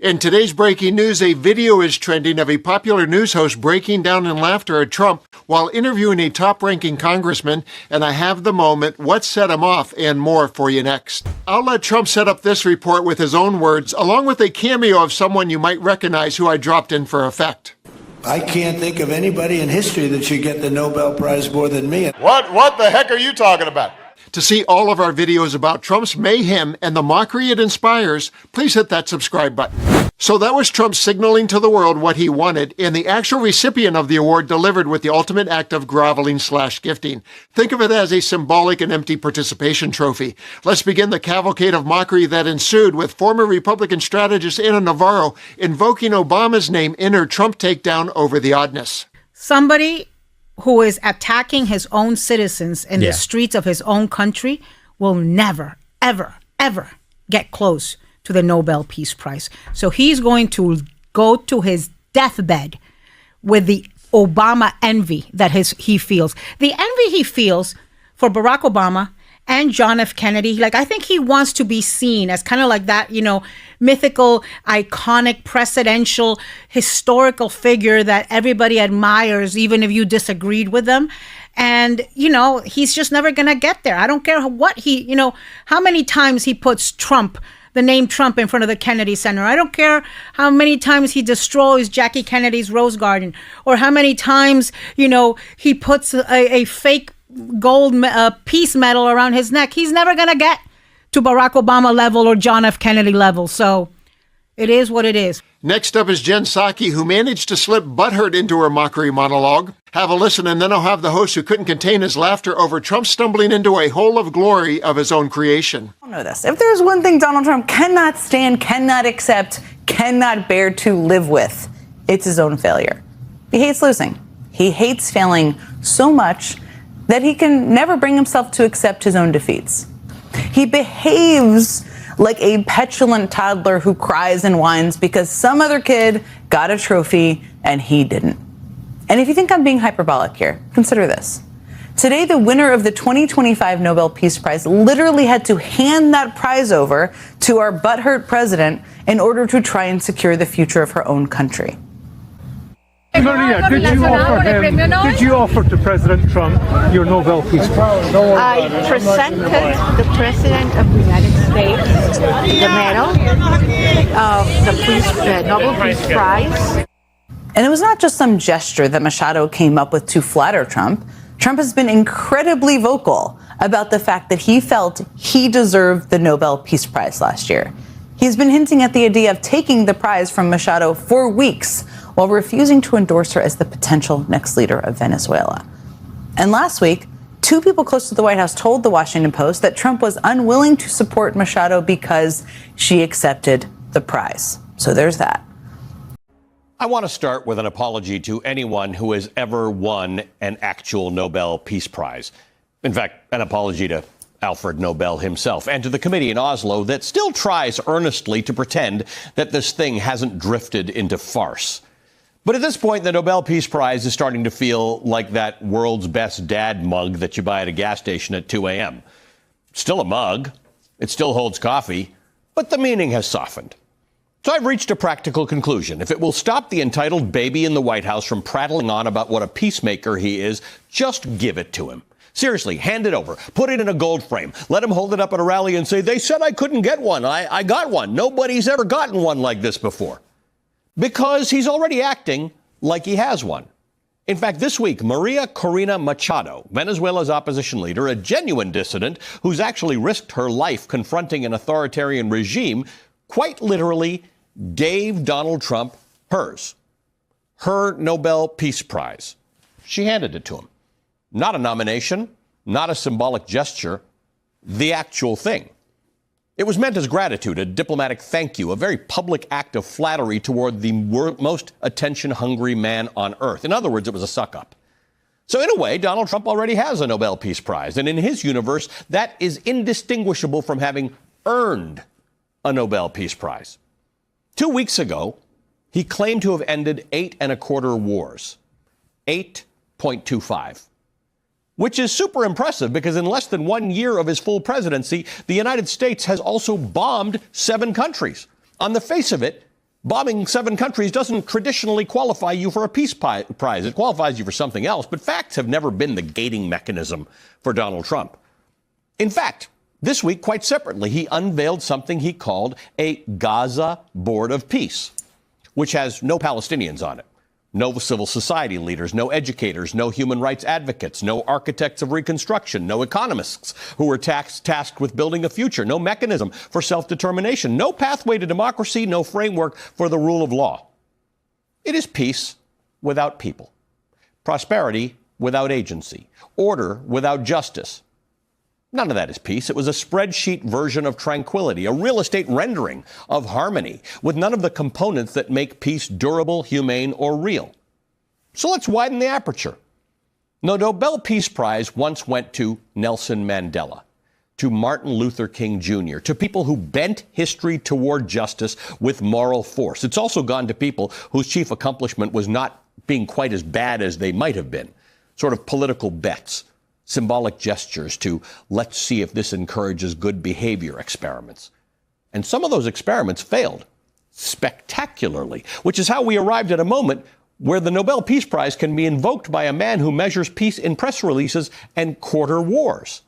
In today's breaking news, a video is trending of a popular news host breaking down in laughter at Trump while interviewing a top-ranking congressman, and I have the moment, what set him off, and more for you next. I'll let Trump set up this report with his own words, along with a cameo of someone you might recognize who I dropped in for effect. I can't think of anybody in history that should get the Nobel Prize more than me. What the heck are you talking about? To see all of our videos about Trump's mayhem and the mockery it inspires, please hit that subscribe button. So that was Trump signaling to the world what he wanted, and the actual recipient of the award delivered with the ultimate act of groveling/gifting. Think of it as a symbolic and empty participation trophy. Let's begin the cavalcade of mockery that ensued with former Republican strategist Ana Navarro invoking Obama's name in her Trump takedown over the oddness. Somebody who is attacking his own citizens in the streets of his own country will never, ever, ever get close to the Nobel Peace Prize. So he's going to go to his deathbed with the Obama envy that he feels. The envy he feels for Barack Obama and John F. Kennedy. Like, I think he wants to be seen as kind of like that, mythical, iconic, presidential, historical figure that everybody admires, even if you disagreed with them. And, he's just never going to get there. I don't care what how many times he puts the name Trump in front of the Kennedy Center. I don't care how many times he destroys Jackie Kennedy's Rose Garden, or how many times, he puts a fake gold peace medal around his neck. He's never going to get to Barack Obama level or John F. Kennedy level. So it is what it is. Next up is Jen Psaki, who managed to slip butthurt into her mockery monologue. Have a listen, and then I'll have the host who couldn't contain his laughter over Trump stumbling into a hole of glory of his own creation. I don't know this. If there's one thing Donald Trump cannot stand, cannot accept, cannot bear to live with, it's his own failure. He hates losing. He hates failing so much that he can never bring himself to accept his own defeats. He behaves like a petulant toddler who cries and whines because some other kid got a trophy and he didn't. And if you think I'm being hyperbolic here, consider this. Today, the winner of the 2025 Nobel Peace Prize literally had to hand that prize over to our butthurt president in order to try and secure the future of her own country. Maria, did you offer to President Trump your Nobel Peace Prize? I presented the President of the United States the medal of the Nobel Peace Prize. And it was not just some gesture that Machado came up with to flatter Trump. Trump has been incredibly vocal about the fact that he felt he deserved the Nobel Peace Prize last year. He's been hinting at the idea of taking the prize from Machado for weeks, while refusing to endorse her as the potential next leader of Venezuela. And last week, two people close to the White House told the Washington Post that Trump was unwilling to support Machado because she accepted the prize. So there's that. I want to start with an apology to anyone who has ever won an actual Nobel Peace Prize. In fact, an apology to Alfred Nobel himself and to the committee in Oslo that still tries earnestly to pretend that this thing hasn't drifted into farce. But at this point, the Nobel Peace Prize is starting to feel like that world's best dad mug that you buy at a gas station at 2 a.m. Still a mug. It still holds coffee, but the meaning has softened. So I've reached a practical conclusion. If it will stop the entitled baby in the White House from prattling on about what a peacemaker he is, just give it to him. Seriously, hand it over. Put it in a gold frame. Let him hold it up at a rally and say, they said I couldn't get one. I got one. Nobody's ever gotten one like this before. Because he's already acting like he has one. In fact, this week, Maria Corina Machado, Venezuela's opposition leader, a genuine dissident who's actually risked her life confronting an authoritarian regime, quite literally gave Donald Trump hers. Her Nobel Peace Prize. She handed it to him. Not a nomination, not a symbolic gesture, the actual thing. It was meant as gratitude, a diplomatic thank you, a very public act of flattery toward the most attention-hungry man on earth. In other words, it was a suck-up. So in a way, Donald Trump already has a Nobel Peace Prize. And in his universe, that is indistinguishable from having earned a Nobel Peace Prize. 2 weeks ago, he claimed to have ended 8 1/4 wars. 8.25. Which is super impressive because in less than 1 year of his full presidency, the United States has also bombed 7 countries. On the face of it, Bombing 7 countries doesn't traditionally qualify you for a peace prize. It qualifies you for something else, but facts have never been the gating mechanism for Donald Trump. In fact, this week, quite separately, he unveiled something he called a Gaza Board of Peace, which has no Palestinians on it, no civil society leaders, no educators, no human rights advocates, no architects of reconstruction, no economists who are tasked with building a future, no mechanism for self-determination, no pathway to democracy, no framework for the rule of law. It is peace without people, prosperity without agency, order without justice. None of that is peace. It was a spreadsheet version of tranquility, a real estate rendering of harmony, with none of the components that make peace durable, humane, or real. So let's widen the aperture. The Nobel Peace Prize once went to Nelson Mandela, to Martin Luther King Jr., to people who bent history toward justice with moral force. It's also gone to people whose chief accomplishment was not being quite as bad as they might have been, sort of political bets. Symbolic gestures to let's see if this encourages good behavior experiments. And some of those experiments failed spectacularly, which is how we arrived at a moment where the Nobel Peace Prize can be invoked by a man who measures peace in press releases and quarter wars.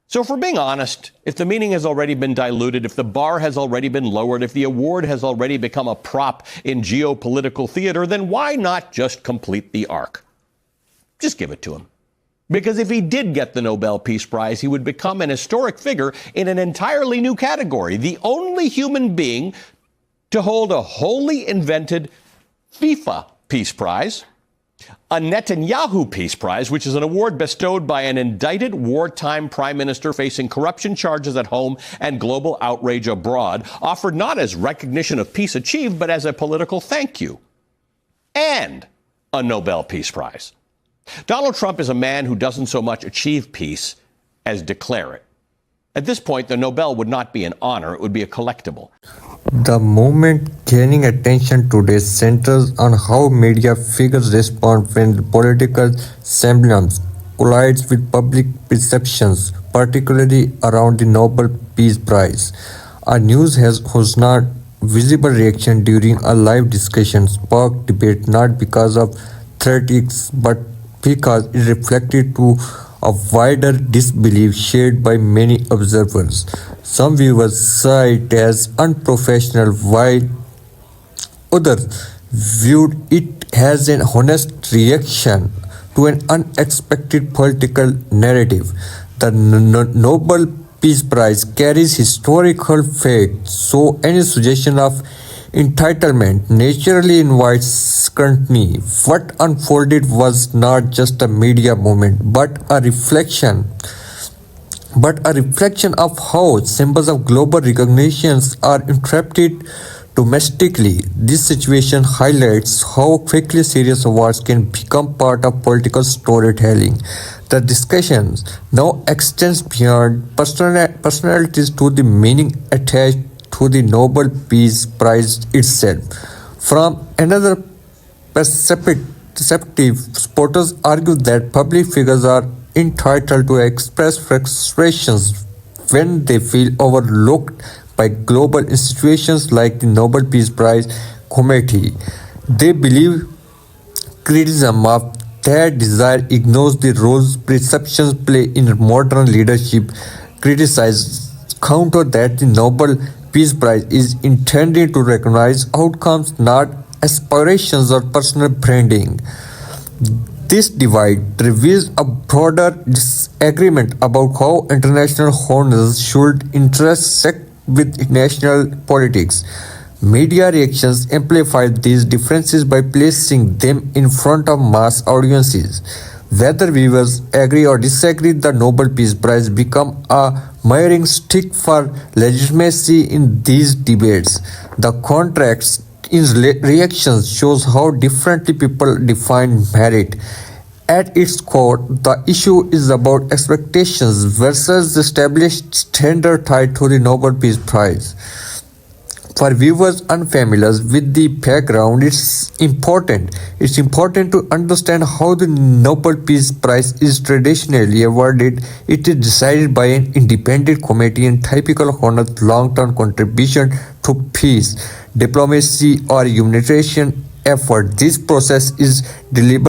So if we're being honest, if the meaning has already been diluted, if the bar has already been lowered, if the award has already become a prop in geopolitical theater, then why not just complete the arc? Just give it to him. Because if he did get the Nobel Peace Prize, he would become an historic figure in an entirely new category, the only human being to hold a wholly invented FIFA Peace Prize, a Netanyahu Peace Prize, which is an award bestowed by an indicted wartime prime minister facing corruption charges at home and global outrage abroad, offered not as recognition of peace achieved, but as a political thank you, and a Nobel Peace Prize. Donald Trump is a man who doesn't so much achieve peace as declare it. At this point, the Nobel would not be an honor, it would be a collectible. The movement gaining attention today centers on how media figures respond when political semblance collides with public perceptions, particularly around the Nobel Peace Prize. Our news whose not visible reaction during a live discussion sparked debate not because of theatrics but because it reflected to a wider disbelief shared by many observers. Some viewers saw it as unprofessional, while others viewed it as an honest reaction to an unexpected political narrative. The Nobel Peace Prize carries historical weight, so any suggestion of entitlement naturally invites scrutiny. What unfolded was not just a media moment, but a reflection of how symbols of global recognitions are interpreted domestically. This situation highlights how quickly serious awards can become part of political storytelling. The discussions now extends beyond personalities to the meaning attached to the Nobel Peace Prize itself. From another perspective, supporters argue that public figures are entitled to express frustrations when they feel overlooked by global institutions like the Nobel Peace Prize Committee. They believe criticism of their desire ignores the roles perceptions play in modern leadership. Criticize counter that the Nobel Peace Prize is intended to recognize outcomes, not aspirations or personal branding. This divide reveals a broader disagreement about how international honors should intersect with national politics. Media reactions amplify these differences by placing them in front of mass audiences. Whether viewers agree or disagree, the Nobel Peace Prize become a measuring stick for legitimacy in these debates. The contrast in reactions shows how differently people define merit. At its core, the issue is about expectations versus the established standard tied to the Nobel Peace Prize. For viewers unfamiliar with the background, it's important to understand how the Nobel Peace Prize is traditionally awarded. It is decided by an independent committee and typically honors long-term contribution to peace, diplomacy, or humanitarian effort. This process is deliberate